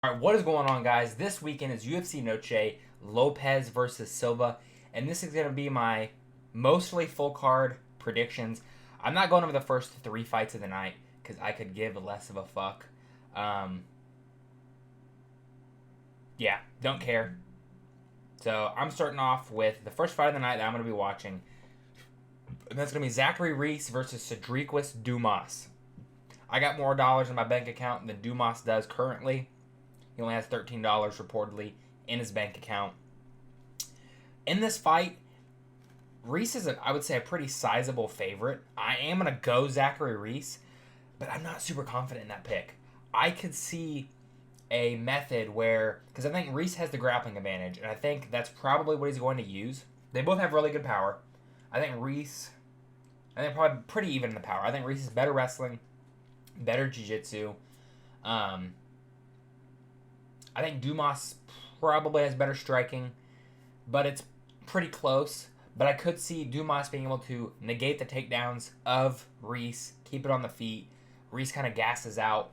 All right, what is going on, guys? This weekend is UFC Noche, Lopes versus Silva, and this is going to be my mostly full card predictions. I'm not going over the first three fights of the night because I could give less of a fuck. Um, yeah, don't care. So I'm starting off with the first fight of the night that I'm going to be watching, and that's going to be Zachary Reese versus Cedriquis Dumas. I got more dollars in my bank account than Dumas does currently. He only has $13 reportedly in his bank account. In this fight, Reese is, I would say, a pretty sizable favorite. I am going to go Zachary Reese, but I'm not super confident in that pick. I could see a method where, because I think Reese has the grappling advantage, and I think that's probably what he's going to use. They both have really good power. I think probably pretty even in the power. I think Reese is better wrestling, better jiu-jitsu. I think Dumas probably has better striking, but it's pretty close. But I could see Dumas being able to negate the takedowns of Reese, keep it on the feet. Reese kind of gasses out,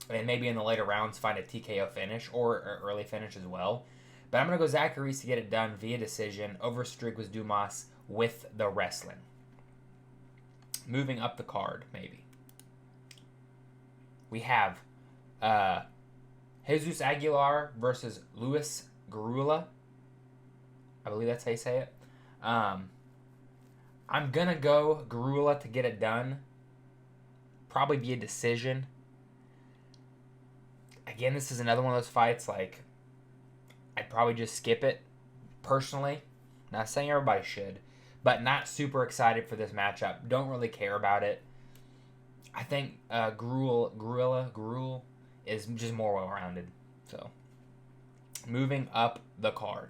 and maybe in the later rounds find a TKO finish or an early finish as well. But I'm going to go Zachary Reese to get it done via decision over Cedriquis Dumas with the wrestling. Moving up the card, maybe. We have Jesus Aguilar versus Luis Garula. I believe that's how you say it. I'm going to go Garula to get it done. Probably be a decision. Again, this is another one of those fights, like, I'd probably just skip it, personally. Not saying everybody should, but not super excited for this matchup. Don't really care about it. I think Garula is just more well-rounded. So, moving up the card.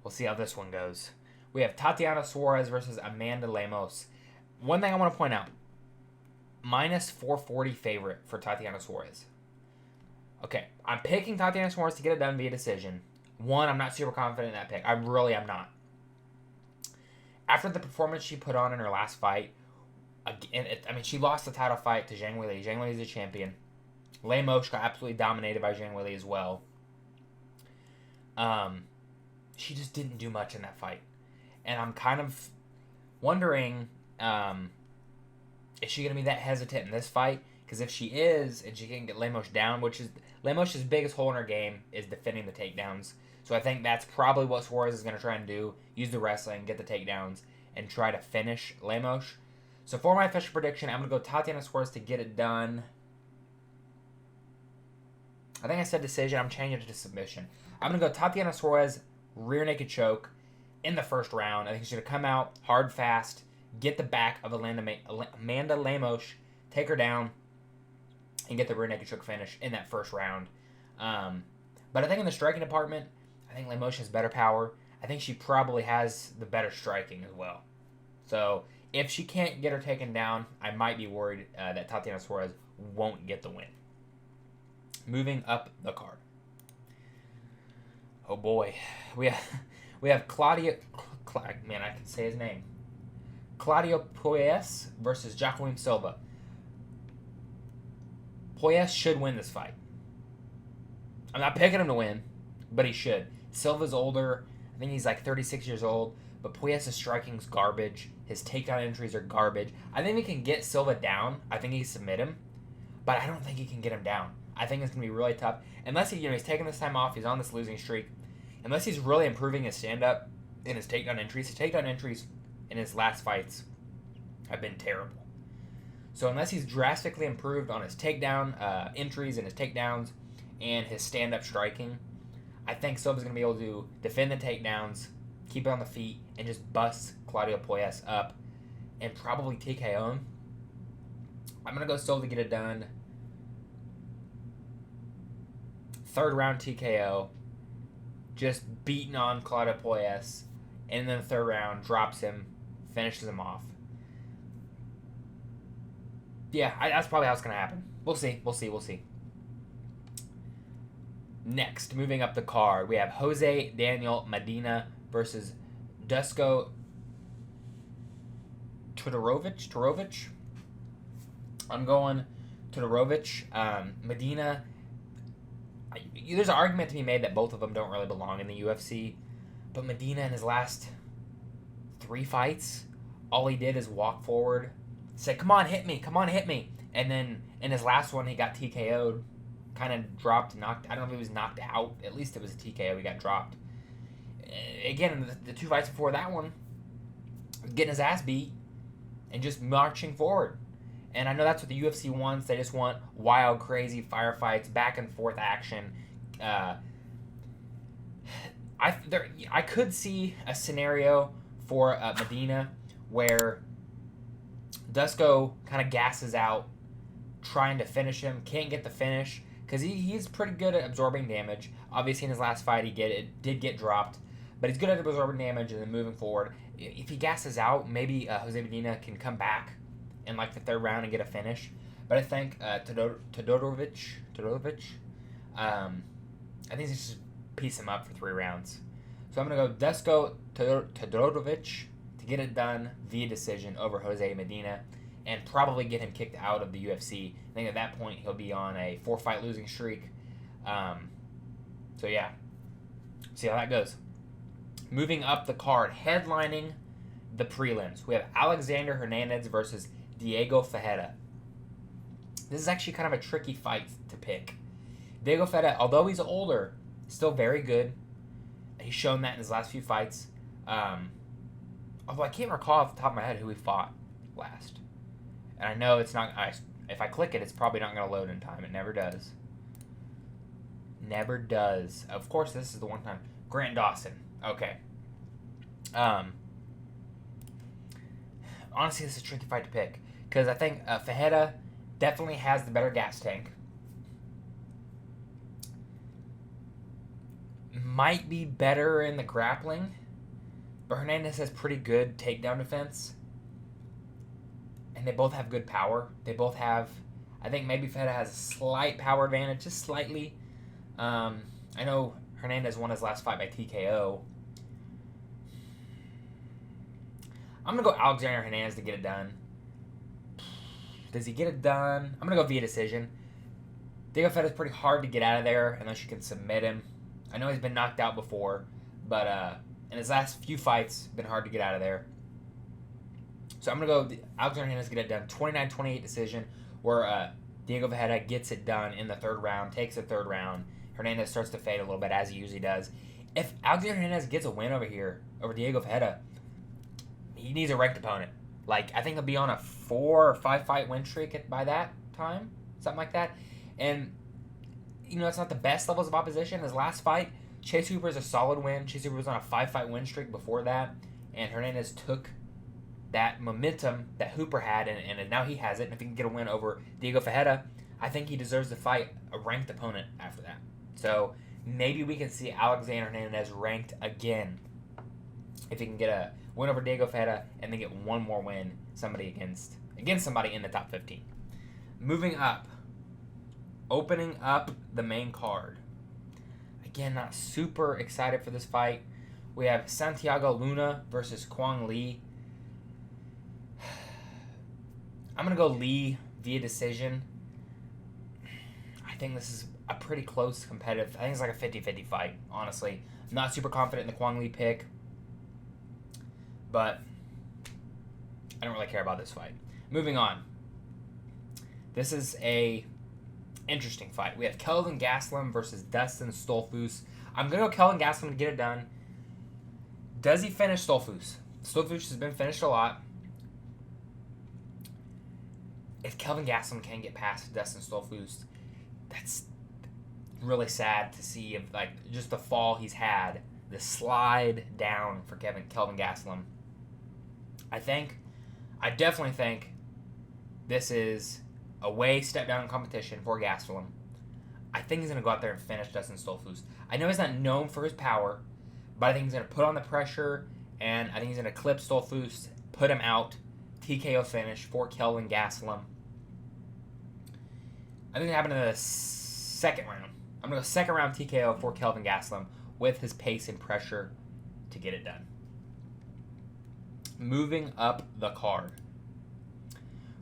We'll see how this one goes. We have Tatiana Suarez versus Amanda Lemos. One thing I want to point out. Minus 440 favorite for Tatiana Suarez. Okay, I'm picking Tatiana Suarez to get it done via decision. One, I'm not super confident in that pick. I really am not. After the performance she put on in her last fight, she lost the title fight to Zhang Weili. Zhang Weili is the champion. Lemos got absolutely dominated by Zhang Weili as well. She just didn't do much in that fight. And I'm kind of wondering, is she going to be that hesitant in this fight? Because if she is, and she can get Lemos down, which is Lemos' biggest hole in her game is defending the takedowns. So I think that's probably what Suarez is going to try and do. Use the wrestling, get the takedowns, and try to finish Lemos. So for my official prediction, I'm going to go Tatiana Suarez to get it done. I think I said decision. I'm changing it to submission. I'm going to go Tatiana Suarez, rear naked choke in the first round. I think she's going to come out hard, fast, get the back of Amanda Lemos, take her down, and get the rear naked choke finish in that first round. But I think in the striking department, I think Lemos has better power. I think she probably has the better striking as well. So if she can't get her taken down, I might be worried that Tatiana Suarez won't get the win. Moving up the card. Oh boy, we have Claudio. Man, I can say his name. Claudio Puelles versus Joaquim Silva. Puelles should win this fight. I'm not picking him to win, but he should. Silva's older. I think he's like 36 years old, but Puelles' striking's garbage. His takedown entries are garbage. I think he can get Silva down. I think he can submit him, but I don't think he can get him down. I think it's going to be really tough. Unless he's taking this time off, he's on this losing streak. Unless he's really improving his stand-up and his takedown entries. His takedown entries in his last fights have been terrible. So unless he's drastically improved on his takedown entries and his takedowns and his stand-up striking, I think Silva's going to be able to defend the takedowns, keep it on the feet, and just bust Claudio Puelles up and probably TKO him. I'm going to go Silva to get it done. Third round TKO. Just beating on Claudio Puelles. And then the third round, drops him, finishes him off. Yeah, that's probably how it's going to happen. We'll see. Next, moving up the card, we have Jose Daniel Medina versus Dusko Todorovic. I'm going Todorovic. Medina, there's an argument to be made that both of them don't really belong in the UFC, but Medina in his last 3 fights, all he did is walk forward, say, come on, hit me, and then in his last one, he got TKO'd, kind of dropped, knocked, I don't know if he was knocked out, at least it was a TKO, he got dropped. Again, the 2 fights before that one, getting his ass beat, and just marching forward. And I know that's what the UFC wants. They just want wild, crazy firefights, back and forth action. I could see a scenario for Medina where Dusko kind of gasses out, trying to finish him, can't get the finish because he's pretty good at absorbing damage. Obviously, in his last fight, he did get dropped, but he's good at absorbing damage and then moving forward. If he gasses out, maybe Jose Medina can come back in like the 3rd round and get a finish. But I think Todorovic, I think he should piece him up for 3 rounds. So I'm going to go Dusko Todorovic to get it done via decision over Jose Medina and probably get him kicked out of the UFC. I think at that point he'll be on a 4-fight losing streak. So yeah, see how that goes. Moving up the card, headlining the prelims, we have Alexander Hernandez versus Diego Ferreira. This is actually kind of a tricky fight to pick. Diego Ferreira, although he's older, still very good. He's shown that in his last few fights. Although I can't recall off the top of my head who he fought last. And I know it's not... if I click it, it's probably not going to load in time. It never does. Never does. Of course, this is the one time. Grant Dawson. Okay. Honestly, this is a tricky fight to pick. Because I think Ferreira definitely has the better gas tank. Might be better in the grappling. But Hernandez has pretty good takedown defense. And they both have good power. They both have... I think maybe Ferreira has a slight power advantage. Just slightly. I know Hernandez won his last fight by TKO. I'm going to go Alexander Hernandez to get it done. Does he get it done? I'm going to go via decision. Diego Ferreira is pretty hard to get out of there unless you can submit him. I know he's been knocked out before, but in his last few fights, been hard to get out of there. So I'm going to go Alexander Hernandez to get it done. 29-28 decision where Diego Ferreira gets it done in the 3rd round, takes the 3rd round. Hernandez starts to fade a little bit, as he usually does. If Alexander Hernandez gets a win over here, over Diego Ferreira, he needs a ranked opponent. Like, I think he'll be on a 4 or 5 fight win streak by that time, something like that. And, you know, it's not the best levels of opposition. His last fight, Chase Hooper's a solid win. Chase Hooper was on a 5 fight win streak before that. And Hernandez took that momentum that Hooper had, and now he has it. And if he can get a win over Diego Ferreira, I think he deserves to fight a ranked opponent after that. So maybe we can see Alexander Hernandez ranked again if he can get a win over Diego Ferreira and then get one more win against somebody in the top 15. Moving up, opening up the main card. Again, not super excited for this fight. We have Santiago Luna versus Kwang Lee. I'm going to go Lee via decision. I think this is a pretty close competitive. I think it's like a 50-50 fight, honestly. I'm not super confident in the Kwang Lee pick, but I don't really care about this fight. Moving on. This is a interesting fight. We have Kelvin Gastelum versus Dustin Stolfus. I'm going to go Kelvin Gastelum to get it done. Does he finish Stolfus? Stolfus has been finished a lot. If Kelvin Gastelum can get past Dustin Stolfus, that's really sad to see. If, like, just the fall he's had, the slide down for Kelvin Gastelum. I definitely think this is a way step down in competition for Gastelum. I think he's going to go out there and finish Dustin Stolfus. I know he's not known for his power, but I think he's going to put on the pressure, and I think he's going to clip Stolfus, put him out, TKO finish for Kelvin Gastelum. I think it happened in the second round. I'm going to go second round TKO for Kelvin Gastelum with his pace and pressure to get it done. Moving up the card,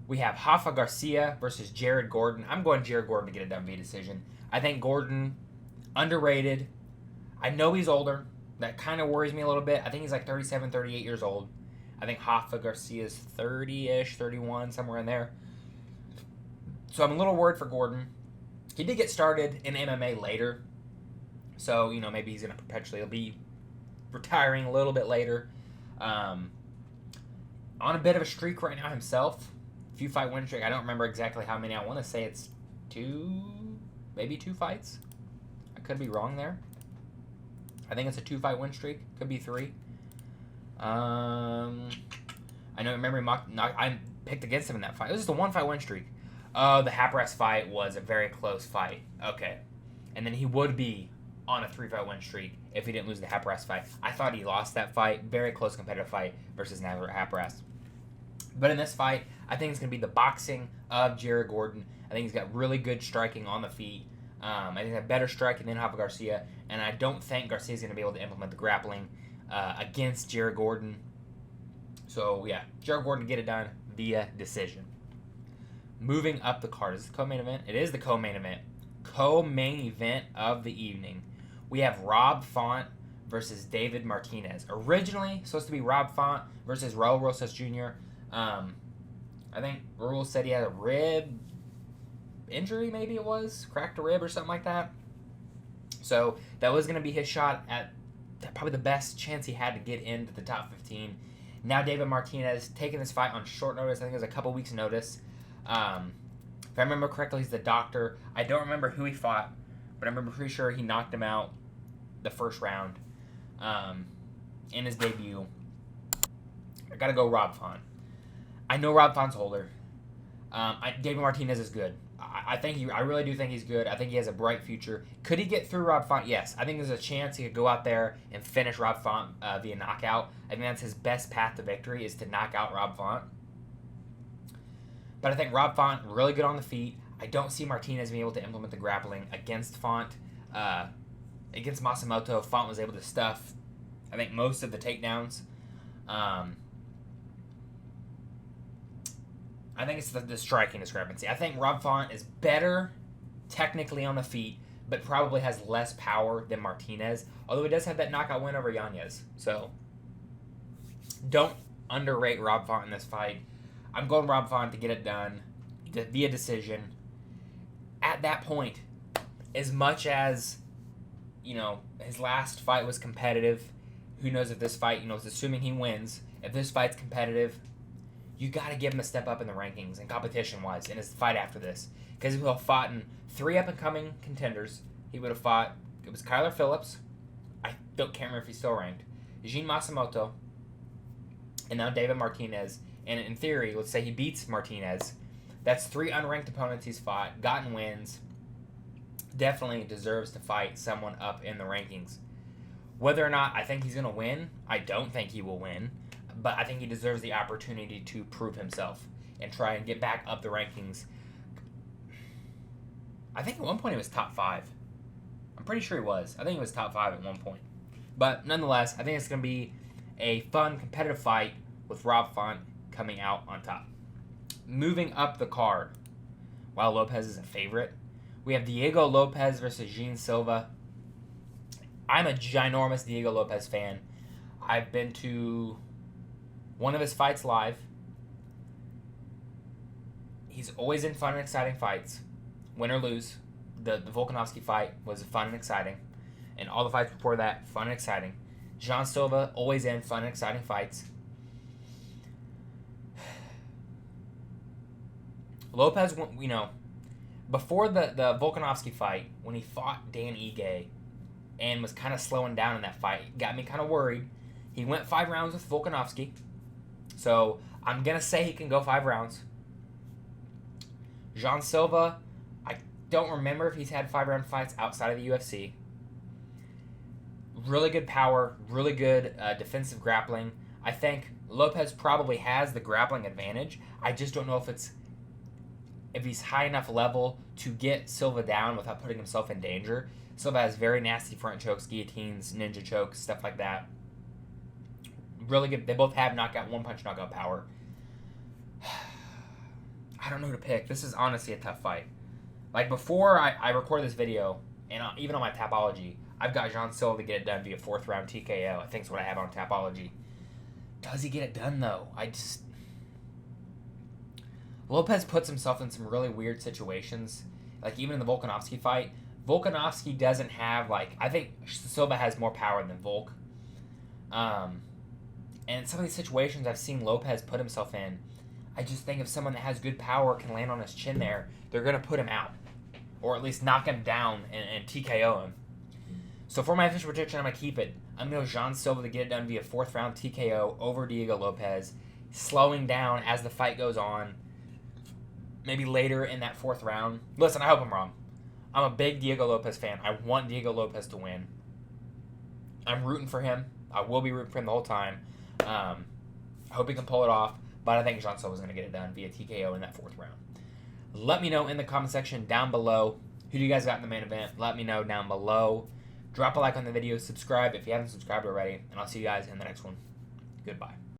We have Rafa Garcia versus Jared Gordon. I'm going Jared Gordon to get it done via decision. I think Gordon, underrated. I know he's older. That kind of worries me a little bit. I think he's like 37, 38 years old. I think Rafa Garcia is 30-ish, 31, somewhere in there. So I'm a little worried for Gordon. He did get started in MMA later. So, maybe he's going to perpetually be retiring a little bit later. On a bit of a streak right now himself. Few fight win streak. I don't remember exactly how many. I want to say it's 2, maybe 2 fights. I could be wrong there. I think it's a 2-fight win streak. Could be 3. I know. Remember, I picked against him in that fight. It was just a 1-fight win streak. The Hapras fight was a very close fight. Okay, and then he would be on a 3-fight win streak if he didn't lose the Hapras fight. I thought he lost that fight. Very close competitive fight versus Nazar Hapras. But in this fight, I think it's going to be the boxing of Jared Gordon. I think he's got really good striking on the feet. I think he's got better striking than Rafa Garcia. And I don't think Garcia's going to be able to implement the grappling against Jared Gordon. So, yeah, Jared Gordon to get it done via decision. Moving up the card. Is this the co-main event? It is the co-main event. Co-main event of the evening. We have Rob Font versus David Martinez. Originally supposed to be Rob Font versus Raul Rosas Jr. I think Raul said he had a rib injury, maybe it was. Cracked a rib or something like that. So that was going to be his shot at probably the best chance he had to get into the top 15. Now David Martinez taking this fight on short notice. I think it was a couple weeks' notice. If I remember correctly, he's the doctor. I don't remember who he fought, but I remember pretty sure he knocked him out the first round in his debut. I got to go Rob Font. I know Rob Font's older. David Martinez is good. I really do think he's good. I think he has a bright future. Could he get through Rob Font? Yes. I think there's a chance he could go out there and finish Rob Font via knockout. I think that's his best path to victory is to knock out Rob Font. But I think Rob Font, really good on the feet. I don't see Martinez being able to implement the grappling against Font. Against Masamoto, Font was able to stuff, I think, most of the takedowns. I think it's the striking discrepancy. I think Rob Font is better technically on the feet, but probably has less power than Martinez. Although he does have that knockout win over Yanez. So, don't underrate Rob Font in this fight. I'm going Rob Font to get it done via decision. At that point, as much as, his last fight was competitive, who knows if this fight, assuming he wins, if this fight's competitive, you got to give him a step up in the rankings and competition-wise in his fight after this. Because he would have fought in 3 up-and-coming contenders. He would have fought, it was Kyler Phillips. I can't remember if he's still ranked. Jean Masamoto. And now David Martinez. And in theory, let's say he beats Martinez. That's 3 unranked opponents he's fought, gotten wins. Definitely deserves to fight someone up in the rankings. Whether or not I think he's going to win, I don't think he will win. But I think he deserves the opportunity to prove himself and try and get back up the rankings. I think at one point he was top 5. I'm pretty sure he was. I think he was top 5 at one point. But nonetheless, I think it's going to be a fun, competitive fight with Rob Font coming out on top. Moving up the card, while Lopes is a favorite, we have Diego Lopes versus Jean Silva. I'm a ginormous Diego Lopes fan. I've been to one of his fights live. He's always in fun and exciting fights. Win or lose. The Volkanovski fight was fun and exciting. And all the fights before that, fun and exciting. Jean Silva, always in fun and exciting fights. Lopes, before the Volkanovski fight, when he fought Dan Ige and was kind of slowing down in that fight, got me kind of worried. He went 5 rounds with Volkanovski. So, I'm going to say he can go 5 rounds. Jean Silva, I don't remember if he's had 5-round fights outside of the UFC. Really good power, really good defensive grappling. I think Lopes probably has the grappling advantage. I just don't know if he's high enough level to get Silva down without putting himself in danger. Silva has very nasty front chokes, guillotines, ninja chokes, stuff like that. Really good. They both have one-punch knockout power. I don't know who to pick. This is honestly a tough fight. Like, before I record this video, and even on my Tapology, I've got Jean Silva to get it done via 4th round TKO. I think is what I have on Tapology. Does he get it done, though? Lopes puts himself in some really weird situations. Like, even in the Volkanovski fight, Volkanovski doesn't have, like... I think Silva has more power than Volk. And in some of these situations I've seen Lopes put himself in, I just think if someone that has good power can land on his chin there, they're going to put him out. Or at least knock him down and TKO him. So for my official prediction, I'm going to keep it. I'm going to go Jean Silva to get it done via 4th round TKO over Diego Lopes, slowing down as the fight goes on. Maybe later in that 4th round. Listen, I hope I'm wrong. I'm a big Diego Lopes fan. I want Diego Lopes to win. I'm rooting for him. I will be rooting for him the whole time. I hope he can pull it off. But I think Jean Silva is going to get it done via TKO in that 4th round. Let me know in the comment section down below. Who do you guys got in the main event? Let me know down below. Drop a like on the video. Subscribe if you haven't subscribed already. And I'll see you guys in the next one. Goodbye.